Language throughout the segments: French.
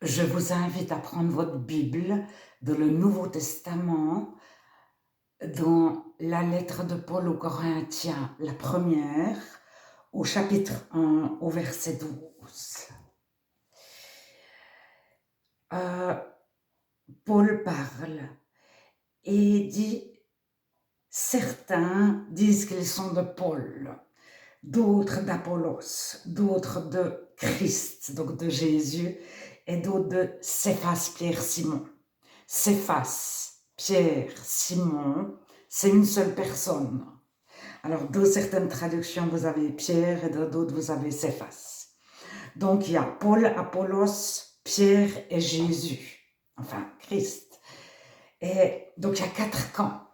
Je vous invite à prendre votre Bible dans le Nouveau Testament, dans la lettre de Paul aux Corinthiens, la première, au chapitre 1, au verset 12. Paul parle et dit, certains disent qu'ils sont de Paul, d'autres d'Apollos, d'autres de Christ, donc de Jésus, et d'autres de Céphas, Pierre, Simon. Céphas, Pierre, Simon, c'est une seule personne. Alors, dans certaines traductions, vous avez Pierre et dans d'autres, vous avez Céphas. Donc, il y a Paul, Apollos, Pierre et Jésus, enfin Christ. Et donc, il y a 4 camps.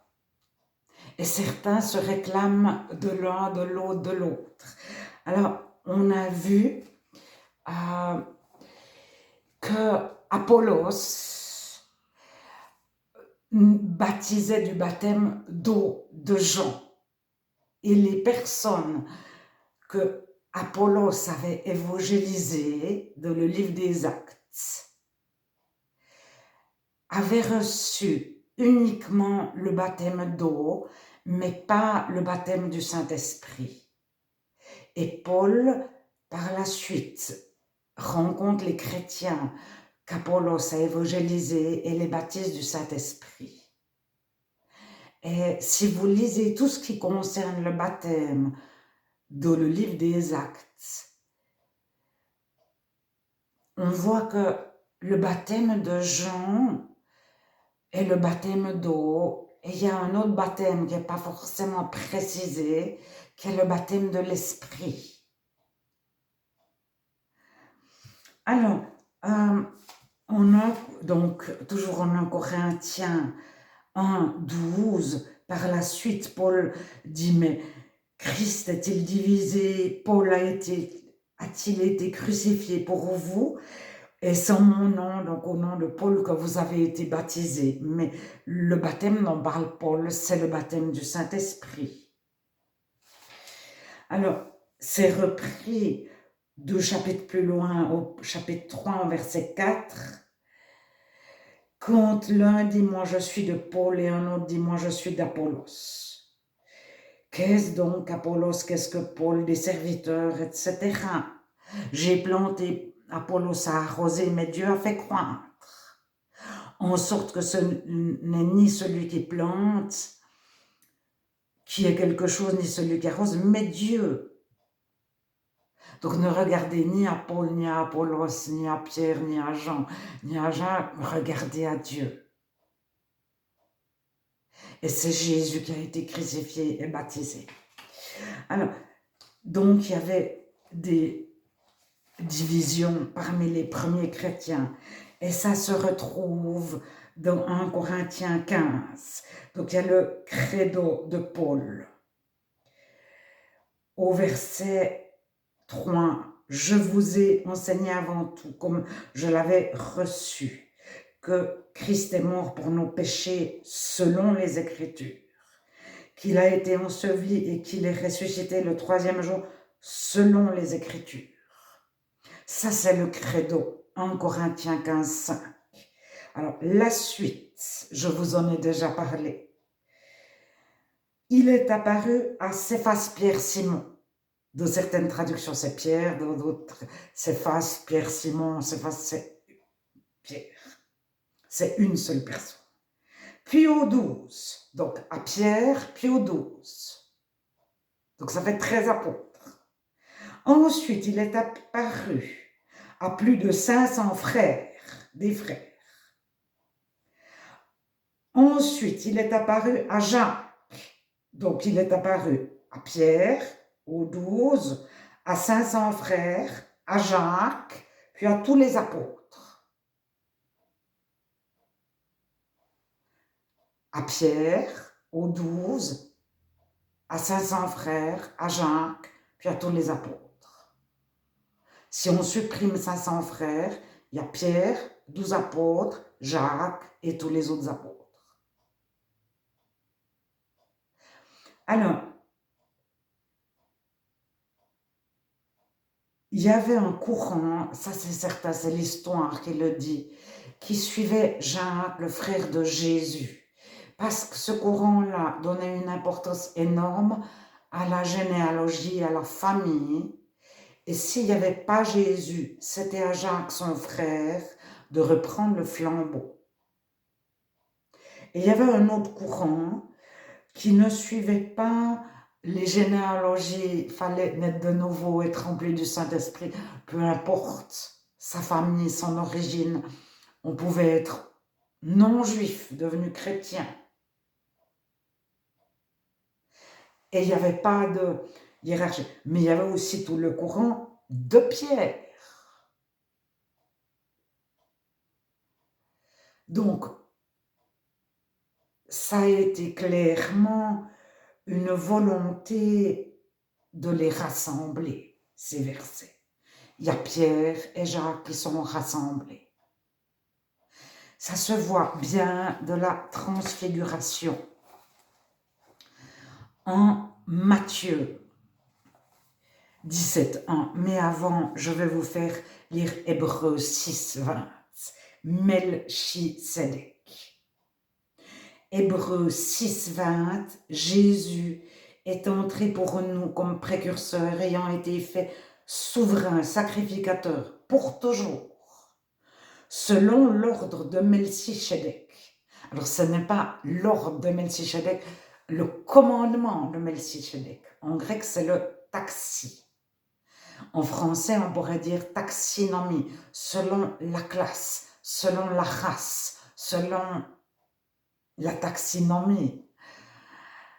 Et certains se réclament de l'un, de l'autre, de l'autre. Alors, on a vu que Apollos baptisait du baptême d'eau de Jean. Et les personnes que Apollos avait évangélisées dans le livre des Actes avaient reçu uniquement le baptême d'eau, mais pas le baptême du Saint-Esprit. Et Paul, par la suite, rencontre les chrétiens qu'Apollos a évangélisés et les baptise du Saint-Esprit. Et si vous lisez tout ce qui concerne le baptême dans le livre des Actes, on voit que le baptême de Jean est le baptême d'eau, et il y a un autre baptême qui n'est pas forcément précisé, qui est le baptême de l'Esprit. Alors, on a donc toujours en 1 Corinthiens 1, 12, par la suite, Paul dit, mais Christ est-il divisé? Paul a-t-il été crucifié pour vous? Et c'est mon nom, donc au nom de Paul, que vous avez été baptisés. Mais le baptême dont parle Paul, c'est le baptême du Saint-Esprit. Alors, c'est repris 2 chapitres plus loin, au chapitre 3, verset 4. Quand l'un dit, moi je suis de Paul, et un autre dit, moi je suis d'Apollos. Qu'est-ce donc Apollos, qu'est-ce que Paul, des serviteurs, etc. J'ai planté, Apollos a arrosé, mais Dieu a fait croître. En sorte que ce n'est ni celui qui plante qui est quelque chose, ni celui qui arrose, mais Dieu. Donc ne regardez ni à Paul, ni à Apollos, ni à Pierre, ni à Jean, ni à Jacques, regardez à Dieu. Et c'est Jésus qui a été crucifié et baptisé. Alors, donc il y avait des divisions parmi les premiers chrétiens. Et ça se retrouve dans 1 Corinthiens 15. Donc il y a le credo de Paul. Au verset 3, je vous ai enseigné avant tout, comme je l'avais reçu, que Christ est mort pour nos péchés selon les Écritures, qu'il a été enseveli et qu'il est ressuscité le 3e jour selon les Écritures. Ça, c'est le credo, 1 Corinthiens 15, 5. Alors, la suite, je vous en ai déjà parlé. Il est apparu à Céphas, Pierre, Simon. Dans certaines traductions, c'est Pierre, dans d'autres, Céphas, Pierre, Simon, Céphas, c'est Pierre. C'est une seule personne. Puis aux 12, donc à Pierre, puis aux 12. Donc ça fait 13 apôtres. Ensuite, il est apparu à plus de 500 frères, des frères. Ensuite, il est apparu à Jacques. Donc, il est apparu à Pierre, aux 12, à 500 frères, à Jacques, puis à tous les apôtres. À Pierre, aux 12, à 500 frères, à Jacques, puis à tous les apôtres. Si on supprime 500 frères, il y a Pierre, 12 apôtres, Jacques et tous les autres apôtres. Alors, il y avait un courant, ça c'est certain, c'est l'histoire qui le dit, qui suivait Jacques, le frère de Jésus. Parce que ce courant-là donnait une importance énorme à la généalogie, à la famille. Et s'il n'y avait pas Jésus, c'était à Jacques, son frère, de reprendre le flambeau. Et il y avait un autre courant qui ne suivait pas les généalogies, il fallait naître de nouveau, être rempli du Saint-Esprit, peu importe sa famille, son origine, on pouvait être non-juif, devenu chrétien. Et il n'y avait pas de hiérarchie. Mais il y avait aussi tout le courant de Pierre. Donc, ça a été clairement une volonté de les rassembler, ces versets. Il y a Pierre et Jacques qui sont rassemblés. Ça se voit bien de la transfiguration. En Matthieu 17:1, mais avant, je vais vous faire lire Hébreux 6:20. Melchisedec. Hébreux 6:20, Jésus est entré pour nous comme précurseur, ayant été fait souverain, sacrificateur, pour toujours, selon l'ordre de Melchisedec. Alors ce n'est pas l'ordre de Melchisedec, le commandement de Melchisedec. En grec, c'est le taxi. En français, on pourrait dire taxinomie, selon la classe, selon la race, selon la taxinomie,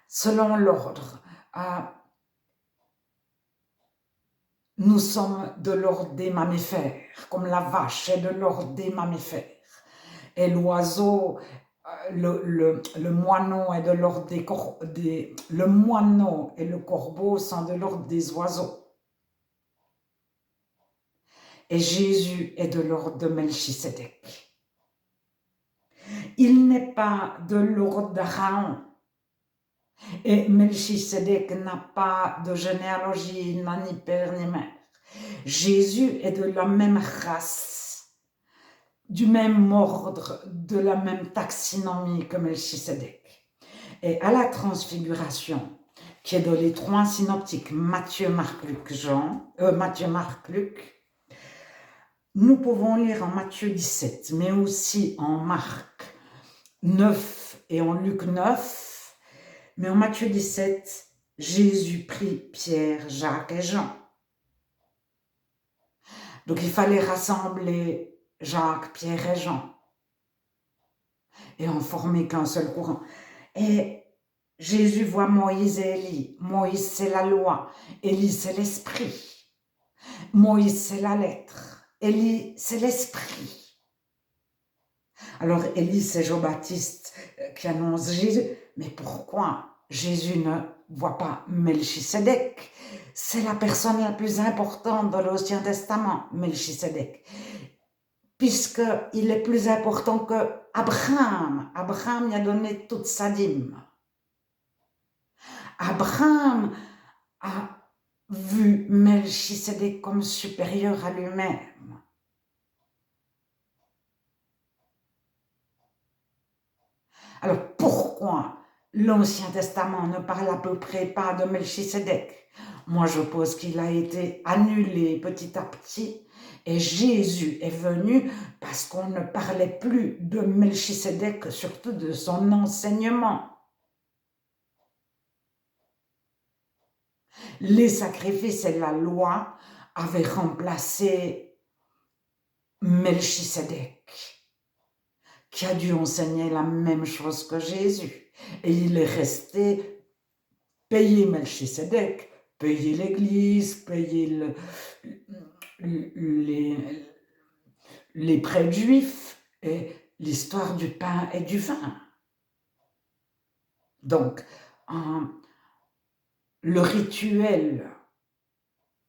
selon l'ordre. Nous sommes de l'ordre des mammifères, comme la vache est de l'ordre des mammifères. Et l'oiseau, le moineau est de l'ordre le moineau et le corbeau sont de l'ordre des oiseaux. Et Jésus est de l'ordre de Melchisedec. Il n'est pas de l'ordre d'Aaron. Et Melchisedec n'a pas de généalogie, n'a ni père ni mère. Jésus est de la même race, du même ordre, de la même taxinomie que Melchisedec. Et à la transfiguration, qui est dans les trois synoptiques, Matthieu, Marc, Luc, Matthieu, Marc, Luc, nous pouvons lire en Matthieu 17, mais aussi en Marc 9 et en Luc 9, mais en Matthieu 17, Jésus prit Pierre, Jacques et Jean. Donc il fallait rassembler Jacques, Pierre et Jean et en former qu'un seul courant. Et Jésus voit Moïse et Élie. Moïse, c'est la loi. Élie, c'est l'esprit. Moïse, c'est la lettre. Élie, c'est l'esprit. Alors Élie, c'est Jean-Baptiste qui annonce Jésus. Mais pourquoi Jésus ne voit pas Melchisedec? C'est la personne la plus importante dans l'Ancien Testament, Melchisedec, puisqu'il est plus important que Abraham. Abraham lui a donné toute sa dîme. Abraham a vu Melchisedec comme supérieur à lui-même. Alors pourquoi l'Ancien Testament ne parle à peu près pas de Melchisedec? Moi je pense qu'il a été annulé petit à petit et Jésus est venu parce qu'on ne parlait plus de Melchisedec, surtout de son enseignement. Les sacrifices et la loi avaient remplacé Melchisedec, qui a dû enseigner la même chose que Jésus. Et il est resté payer Melchisedec, payer l'Église, payer les prêtres juifs et l'histoire du pain et du vin. Donc, le rituel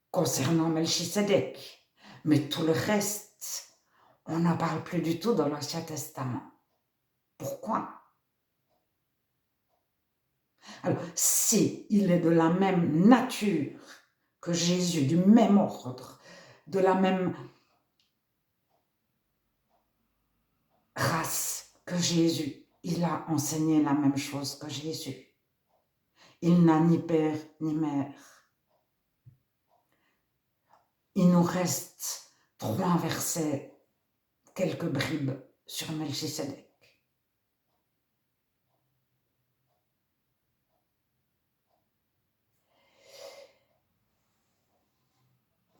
concernant Melchisedec, mais tout le reste, on n'en parle plus du tout dans l'Ancien Testament. Pourquoi? Alors, si il est de la même nature que Jésus, du même ordre, de la même race que Jésus. Il a enseigné la même chose que Jésus. Il n'a ni père ni mère. Il nous reste 3 versets, quelques bribes sur Melchisédek.